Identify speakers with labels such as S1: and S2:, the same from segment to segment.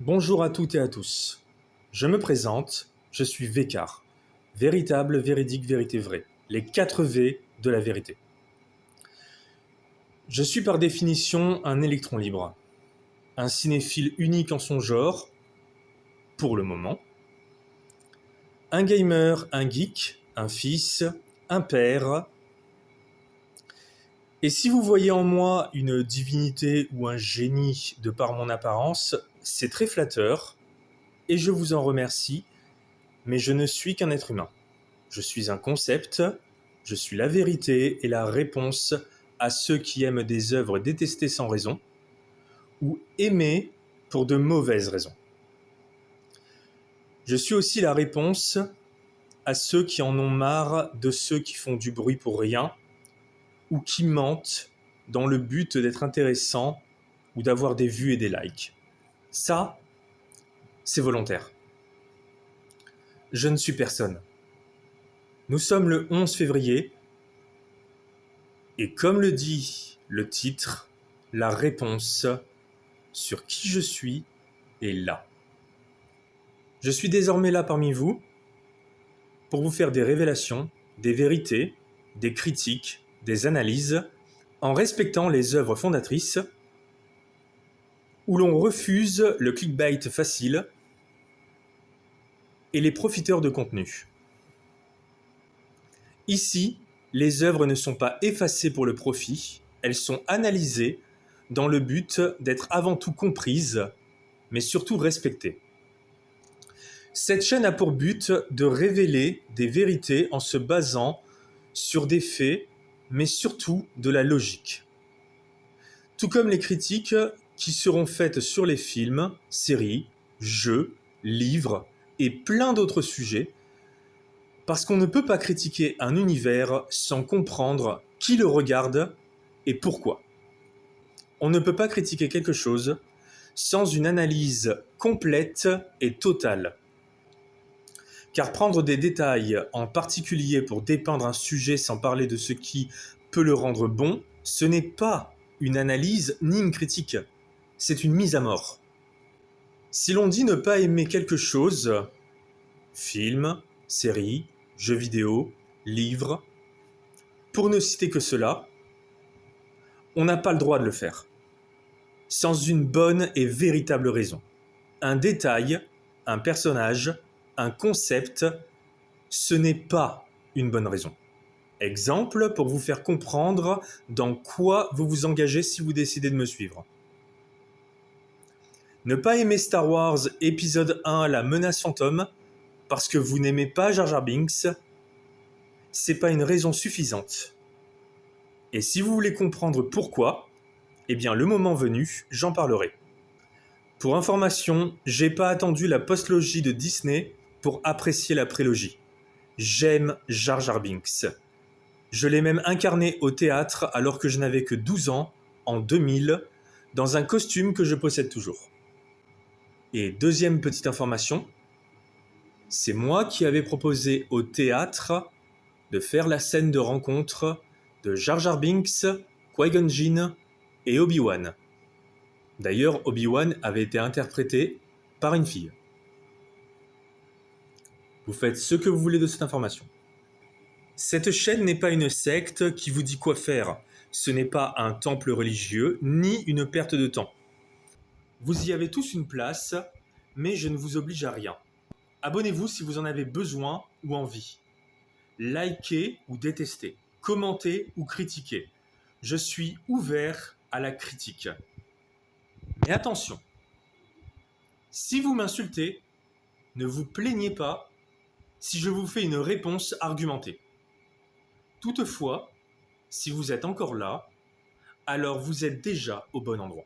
S1: Bonjour à toutes et à tous. Je me présente, je suis Vécard. Véritable, véridique, vérité vraie. Les 4 V de la vérité. Je suis par définition un électron libre. Un cinéphile unique en son genre, pour le moment. Un gamer, un geek, un fils, un père. Et si vous voyez en moi une divinité ou un génie de par mon apparence, c'est très flatteur, et je vous en remercie, mais je ne suis qu'un être humain. Je suis un concept, je suis la vérité et la réponse à ceux qui aiment des œuvres détestées sans raison, ou aimées pour de mauvaises raisons. Je suis aussi la réponse à ceux qui en ont marre de ceux qui font du bruit pour rien, ou qui mentent dans le but d'être intéressants ou d'avoir des vues et des likes. Ça, c'est volontaire. Je ne suis personne. Nous sommes le 11 février, et comme le dit le titre, la réponse sur qui je suis est là. Je suis désormais là parmi vous pour vous faire des révélations, des vérités, des critiques, des analyses, en respectant les œuvres fondatrices, où l'on refuse le clickbait facile et les profiteurs de contenu. Ici, les œuvres ne sont pas effacées pour le profit, elles sont analysées dans le but d'être avant tout comprises, mais surtout respectées. Cette chaîne a pour but de révéler des vérités en se basant sur des faits, mais surtout de la logique. Tout comme les critiques qui seront faites sur les films, séries, jeux, livres et plein d'autres sujets, parce qu'on ne peut pas critiquer un univers sans comprendre qui le regarde et pourquoi. On ne peut pas critiquer quelque chose sans une analyse complète et totale. Car prendre des détails, en particulier pour dépeindre un sujet sans parler de ce qui peut le rendre bon, ce n'est pas une analyse ni une critique, c'est une mise à mort. Si l'on dit ne pas aimer quelque chose, film, série, jeux vidéo, livre, pour ne citer que cela, on n'a pas le droit de le faire, sans une bonne et véritable raison. Un détail, un personnage, un concept, ce n'est pas une bonne raison. Exemple pour vous faire comprendre dans quoi vous vous engagez si vous décidez de me suivre. Ne pas aimer Star Wars épisode 1 La menace fantôme parce que vous n'aimez pas Jar Jar Binks, c'est pas une raison suffisante. Et si vous voulez comprendre pourquoi, eh bien le moment venu, j'en parlerai. Pour information, j'ai pas attendu la postlogie de Disney pour apprécier la prélogie. J'aime Jar Jar Binks. Je l'ai même incarné au théâtre alors que je n'avais que 12 ans, en 2000, dans un costume que je possède toujours. Et deuxième petite information, c'est moi qui avais proposé au théâtre de faire la scène de rencontre de Jar Jar Binks, Qui-Gon Jinn et Obi-Wan. D'ailleurs, Obi-Wan avait été interprété par une fille. Vous faites ce que vous voulez de cette information. Cette chaîne n'est pas une secte qui vous dit quoi faire. Ce n'est pas un temple religieux, ni une perte de temps. Vous y avez tous une place, mais je ne vous oblige à rien. Abonnez-vous si vous en avez besoin ou envie. Likez ou détestez. Commentez ou critiquez. Je suis ouvert à la critique. Mais attention, si vous m'insultez, ne vous plaignez pas si je vous fais une réponse argumentée. Toutefois, si vous êtes encore là, alors vous êtes déjà au bon endroit.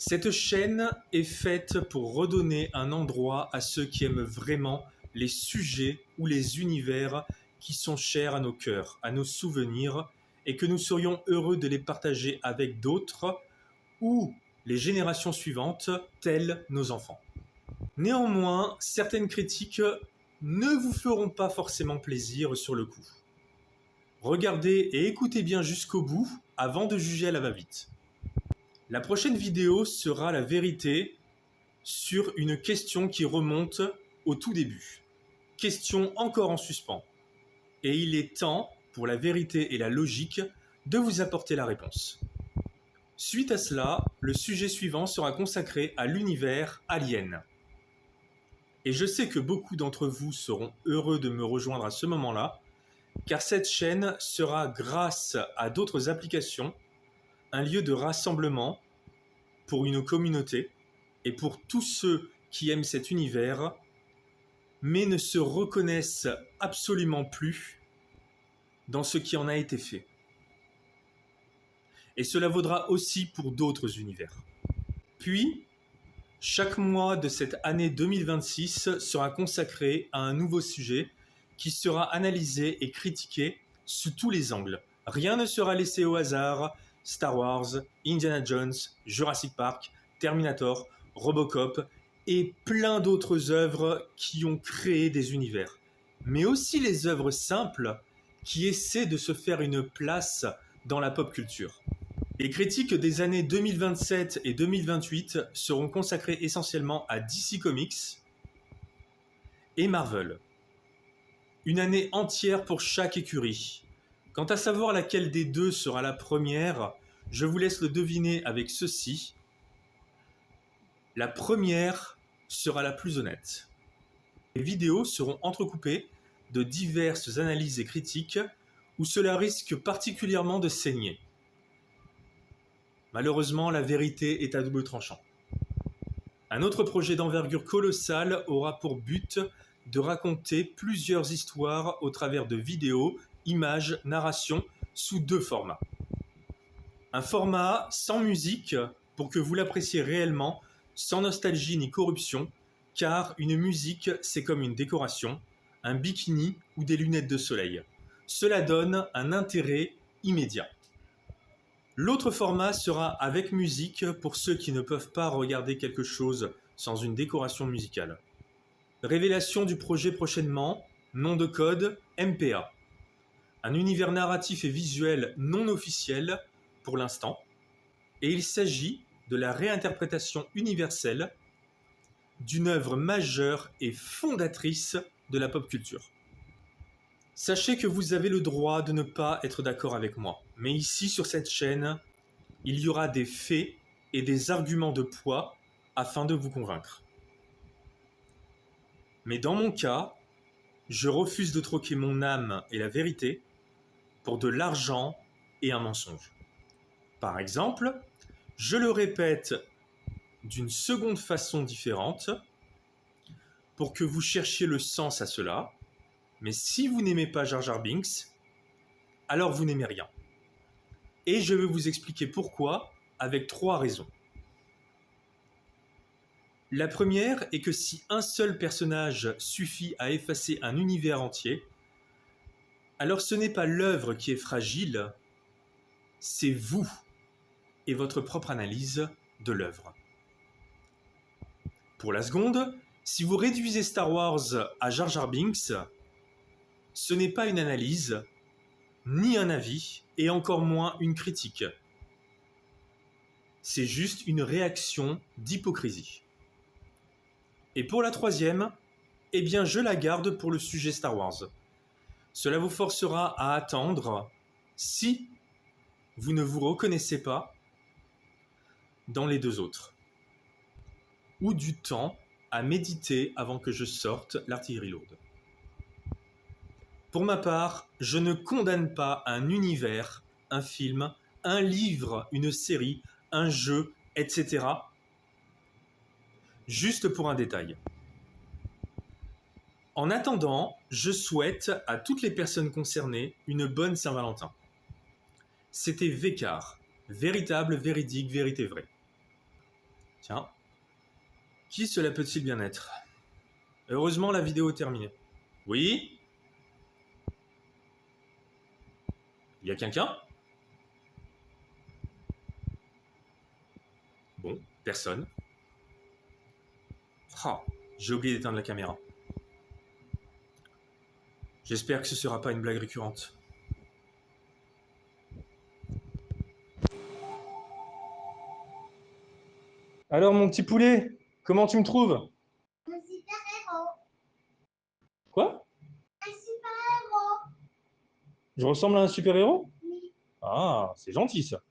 S1: Cette chaîne est faite pour redonner un endroit à ceux qui aiment vraiment les sujets ou les univers qui sont chers à nos cœurs, à nos souvenirs, et que nous serions heureux de les partager avec d'autres ou les générations suivantes, tels nos enfants. Néanmoins, certaines critiques ne vous feront pas forcément plaisir sur le coup. Regardez et écoutez bien jusqu'au bout avant de juger à la va-vite. La prochaine vidéo sera la vérité sur une question qui remonte au tout début. Question encore en suspens. Et il est temps, pour la vérité et la logique, de vous apporter la réponse. Suite à cela, le sujet suivant sera consacré à l'univers Alien. Et je sais que beaucoup d'entre vous seront heureux de me rejoindre à ce moment-là, car cette chaîne sera, grâce à d'autres applications, un lieu de rassemblement pour une communauté et pour tous ceux qui aiment cet univers, mais ne se reconnaissent absolument plus dans ce qui en a été fait. Et cela vaudra aussi pour d'autres univers. Puis, chaque mois de cette année 2026 sera consacré à un nouveau sujet qui sera analysé et critiqué sous tous les angles. Rien ne sera laissé au hasard. Star Wars, Indiana Jones, Jurassic Park, Terminator, Robocop et plein d'autres œuvres qui ont créé des univers. Mais aussi les œuvres simples qui essaient de se faire une place dans la pop culture. Les critiques des années 2027 et 2028 seront consacrées essentiellement à DC Comics et Marvel. Une année entière pour chaque écurie. Quant à savoir laquelle des deux sera la première, je vous laisse le deviner avec ceci. La première sera la plus honnête. Les vidéos seront entrecoupées de diverses analyses et critiques où cela risque particulièrement de saigner. Malheureusement, la vérité est à double tranchant. Un autre projet d'envergure colossale aura pour but de raconter plusieurs histoires au travers de vidéos, images, narrations, sous deux formats. Un format sans musique pour que vous l'appréciez réellement, sans nostalgie ni corruption, car une musique c'est comme une décoration, un bikini ou des lunettes de soleil. Cela donne un intérêt immédiat. L'autre format sera avec musique pour ceux qui ne peuvent pas regarder quelque chose sans une décoration musicale. Révélation du projet prochainement, nom de code MPA. Un univers narratif et visuel non officiel pour l'instant, et il s'agit de la réinterprétation universelle d'une œuvre majeure et fondatrice de la pop culture. Sachez que vous avez le droit de ne pas être d'accord avec moi, mais ici sur cette chaîne, il y aura des faits et des arguments de poids afin de vous convaincre. Mais dans mon cas, je refuse de troquer mon âme et la vérité pour de l'argent et un mensonge. Par exemple, je le répète d'une seconde façon différente pour que vous cherchiez le sens à cela, mais si vous n'aimez pas Jar Jar Binks, alors vous n'aimez rien. Et je vais vous expliquer pourquoi avec 3 raisons. La première est que si un seul personnage suffit à effacer un univers entier, alors ce n'est pas l'œuvre qui est fragile, c'est vous et votre propre analyse de l'œuvre. Pour la seconde, si vous réduisez Star Wars à Jar Jar Binks, ce n'est pas une analyse, ni un avis, et encore moins une critique. C'est juste une réaction d'hypocrisie. Et pour la troisième, eh bien je la garde pour le sujet Star Wars. Cela vous forcera à attendre si vous ne vous reconnaissez pas dans les deux autres. Ou du temps à méditer avant que je sorte l'artillerie lourde. Pour ma part, je ne condamne pas un univers, un film, un livre, une série, un jeu, etc. juste pour un détail. En attendant, je souhaite à toutes les personnes concernées une bonne Saint-Valentin. C'était Vécard, véritable, véridique, vérité vraie. Tiens, qui cela peut-il bien être? Heureusement, la vidéo est terminée. Oui? Il y a quelqu'un? Bon, personne. Ah, j'ai oublié d'éteindre la caméra. J'espère que ce ne sera pas une blague récurrente. Alors, mon petit poulet, Comment tu me trouves?
S2: Un super-héros.
S1: Quoi?
S2: Un super-héros.
S1: Je ressemble à un super-héros?
S2: Oui.
S1: Ah, c'est gentil ça.